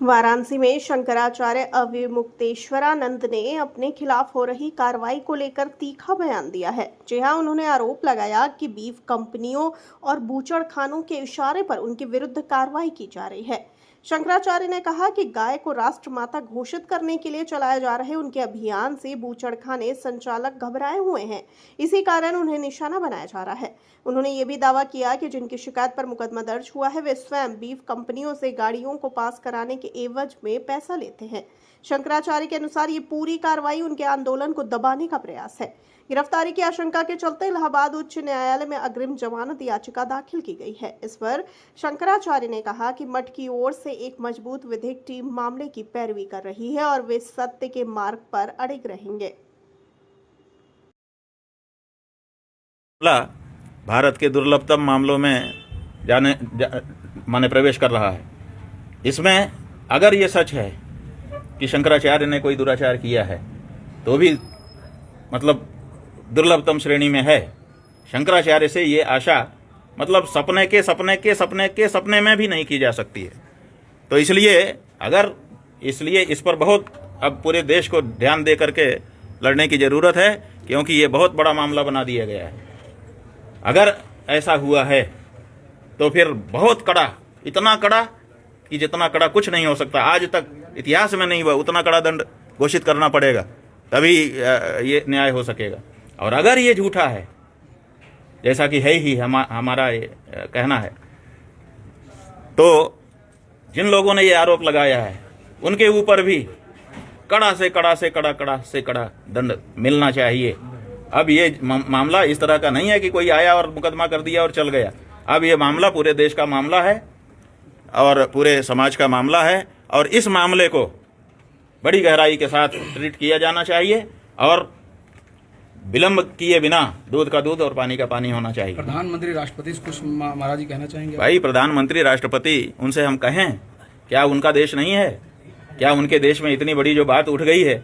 वाराणसी में शंकराचार्य अविमुक्तेश्वरानंद ने अपने खिलाफ हो रही कार्रवाई को लेकर तीखा बयान दिया है। जी हां, उन्होंने आरोप लगाया कि बीफ कंपनियों और बूचड़खानों के इशारे पर उनके विरुद्ध कार्रवाई की जा रही है। शंकराचार्य ने कहा कि गाय को राष्ट्रमाता घोषित करने के लिए चलाए जा रहे उनके अभियान से बूचड़खाने संचालक घबराए हुए हैं, इसी कारण उन्हें निशाना बनाया जा रहा है। उन्होंने ये भी दावा किया कि जिनकी शिकायत पर मुकदमा दर्ज हुआ है वे स्वयं बीफ कंपनियों से गाड़ियों को पास कराने के एवज में पैसा लेते हैं। शंकराचार्य के अनुसार ये पूरी कार्रवाई उनके आंदोलन को दबाने का प्रयास है। गिरफ्तारी की आशंका के चलते इलाहाबाद उच्च न्यायालय में अग्रिम जमानत याचिका दाखिल की गई है। इस पर शंकराचार्य ने कहा कि मठ की ओर से एक मजबूत विधिक टीम मामले की पैरवी कर रही है और वे सत्य के मार्ग पर अड़िग रहेंगे। भारत के दुर्लभतम मामलों में माने प्रवेश कर रहा है। इसमें अगर ये सच है कि शंकराचार्य ने कोई दुराचार किया है तो भी मतलब दुर्लभतम श्रेणी में है। शंकराचार्य से ये आशा मतलब सपने में भी नहीं की जा सकती है। तो इसलिए इस पर बहुत अब पूरे देश को ध्यान दे करके लड़ने की ज़रूरत है, क्योंकि ये बहुत बड़ा मामला बना दिया गया है। अगर ऐसा हुआ है तो फिर बहुत कड़ा, इतना कड़ा कि जितना कड़ा कुछ नहीं हो सकता, आज तक इतिहास में नहीं हुआ, उतना कड़ा दंड घोषित करना पड़ेगा, तभी ये न्याय हो सकेगा। और अगर ये झूठा है, जैसा कि है ही हमारा ये कहना है, तो जिन लोगों ने ये आरोप लगाया है उनके ऊपर भी कड़ा से कड़ा दंड मिलना चाहिए। अब ये मामला इस तरह का नहीं है कि कोई आया और मुकदमा कर दिया और चल गया। अब ये मामला पूरे देश का मामला है और पूरे समाज का मामला है, और इस मामले को बड़ी गहराई के साथ ट्रीट किया जाना चाहिए और विलंब किए बिना दूध का दूध और पानी का पानी होना चाहिए। प्रधानमंत्री राष्ट्रपति से कुछ महाराज जी कहना चाहेंगे? भाई, प्रधानमंत्री राष्ट्रपति, उनसे हम कहें, क्या उनका देश नहीं है? क्या उनके देश में इतनी बड़ी जो बात उठ गई है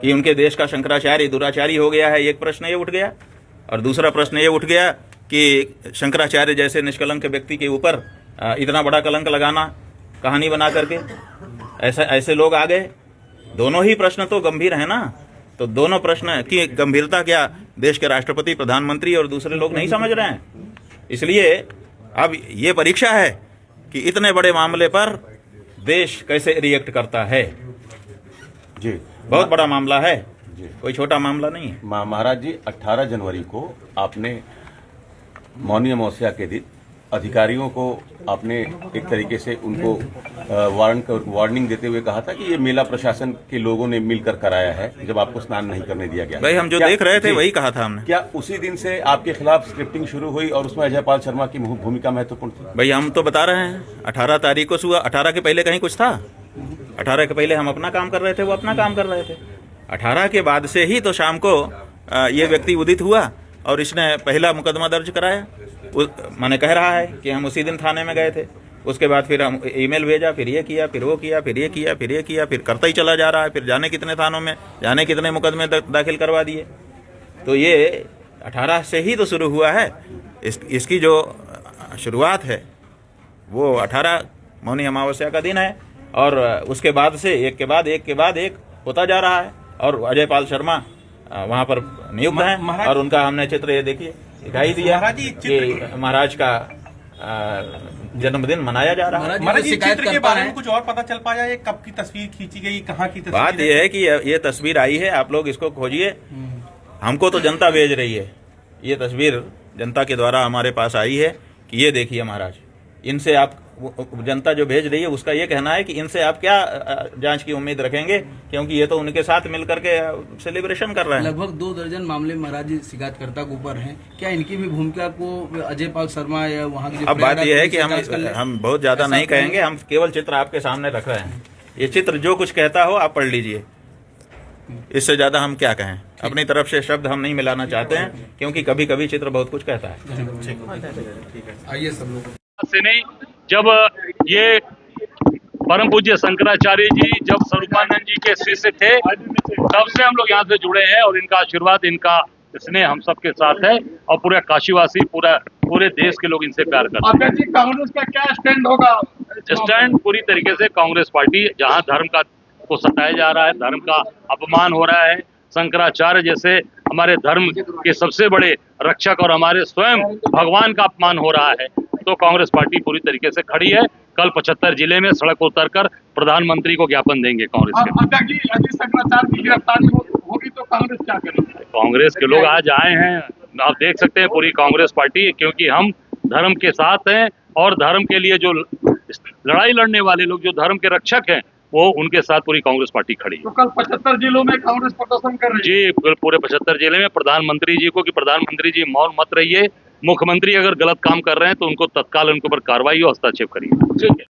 कि उनके देश का शंकराचार्य दुराचारी हो गया है, एक प्रश्न ये उठ गया। और दूसरा प्रश्न ये उठ गया कि शंकराचार्य जैसे निष्कलंक व्यक्ति के ऊपर इतना बड़ा कलंक लगाना, कहानी बना करके ऐसे लोग आ गए। दोनों ही प्रश्न तो गंभीर है ना, तो दोनों प्रश्न की गंभीरता क्या देश के राष्ट्रपति, प्रधानमंत्री और दूसरे लोग नहीं समझ रहे हैं? इसलिए अब ये परीक्षा है कि इतने बड़े मामले पर देश कैसे रिएक्ट करता है। जी, बहुत बड़ा मामला है जी, कोई छोटा मामला नहीं है। महाराज जी, 18 जनवरी को आपने मौनी अमावस्या के दिन अधिकारियों को आपने एक तरीके से उनको वार्निंग देते हुए कहा था कि ये मेला प्रशासन के लोगों ने मिलकर कराया है, जब आपको स्नान नहीं करने दिया गया। भाई, हम जो देख रहे थे वही कहा था हमने। क्या उसी दिन से आपके खिलाफ स्क्रिप्टिंग शुरू हुई और उसमें अजय पाल शर्मा की भूमिका महत्वपूर्ण थी? भाई, हम तो बता रहे हैं 18 तारीख को सुबह। 18 के पहले कहीं कुछ था? 18 के पहले हम अपना काम कर रहे थे, वो अपना काम कर रहे थे। 18 के बाद से ही तो शाम को ये व्यक्ति उदित हुआ और इसने पहला मुकदमा दर्ज कराया। माने कह रहा है कि हम उसी दिन थाने में गए थे, उसके बाद फिर हम ईमेल भेजा, फिर ये किया, फिर वो किया, फिर ये किया, फिर ये किया, फिर करता ही चला जा रहा है। फिर जाने कितने थानों में, जाने कितने मुकदमे दाखिल करवा दिए। तो ये 18 से ही तो शुरू हुआ है। इसकी जो शुरुआत है वो 18 मौनी अमावस्या का दिन है, और उसके बाद से एक के बाद एक होता जा रहा है। और अजय पाल शर्मा वहाँ पर नियुक्त हैं और उनका हमने चित्र ये देखिए दिखाई दिया कि महाराज का जन्मदिन मनाया जा रहा है। महाराज जी, चित्र के बारे में कुछ और पता चल पाया? ये कब की तस्वीर खींची गई, कहाँ की तस्वीर? बात यह है कि ये तस्वीर आई है, आप लोग इसको खोजिए। हमको तो जनता भेज रही है, ये तस्वीर जनता के द्वारा हमारे पास आई है कि ये देखिए महाराज। इनसे आप, जनता जो भेज रही है उसका ये कहना है कि इनसे आप क्या जांच की उम्मीद रखेंगे, क्योंकि ये तो उनके साथ मिलकर के सेलिब्रेशन कर रहे हैं। लगभग 2 दर्जन मामले महाराज जी शिकायतकर्ता के ऊपर हैं। क्या इनकी भी भूमिका को अजय पाल शर्मा या वहाँ की? अब बात यह है कि हम बहुत ज्यादा नहीं कहेंगे, हम केवल चित्र आपके सामने रख रहे हैं। ये चित्र जो कुछ कहता हो आप पढ़ लीजिए, इससे ज्यादा हम क्या कहें। अपनी तरफ से शब्द हम नहीं मिलाना चाहते हैं, क्योंकि कभी कभी चित्र बहुत कुछ कहता है। आइए सब लोग से नहीं, जब ये परम पूज्य शंकराचार्य जी जब स्वरूपानंद जी के शिष्य थे, तब से हम लोग यहाँ से जुड़े हैं और इनका आशीर्वाद, इनका स्नेह हम सबके साथ है और पूरा काशीवासी, पूरे देश के लोग इनसे प्यार करते हैं। कांग्रेस का क्या स्टैंड होगा स्टैंड पूरी तरीके से कांग्रेस पार्टी, जहां धर्म का को सताया जा रहा है, धर्म का अपमान हो रहा है, शंकराचार्य जैसे हमारे धर्म के सबसे बड़े रक्षक और हमारे स्वयं भगवान का अपमान हो रहा है, तो कांग्रेस पार्टी पूरी तरीके से खड़ी है। कल 75 जिले में सड़क पर उतरकर प्रधानमंत्री को ज्ञापन देंगे कांग्रेस के। यदि शंकराचार्य की गिरफ्तारी होगी तो कांग्रेस क्या करेगी? कांग्रेस के लोग आज आए हैं, आप देख सकते हैं पूरी कांग्रेस पार्टी, क्योंकि हम धर्म के साथ हैं और धर्म के लिए जो लड़ाई लड़ने वाले लोग, जो धर्म के रक्षक हैं, वो उनके साथ पूरी कांग्रेस पार्टी खड़ी है। तो कल 75 जिलों में कांग्रेस प्रदर्शन कर रही है? जी, पूरे 75 जिले में प्रधानमंत्री जी को कि प्रधानमंत्री जी मौन मत रहिए, मुख्यमंत्री अगर गलत काम कर रहे हैं तो उनको तत्काल उनके ऊपर कार्रवाई और हस्तक्षेप करिए। ठीक है।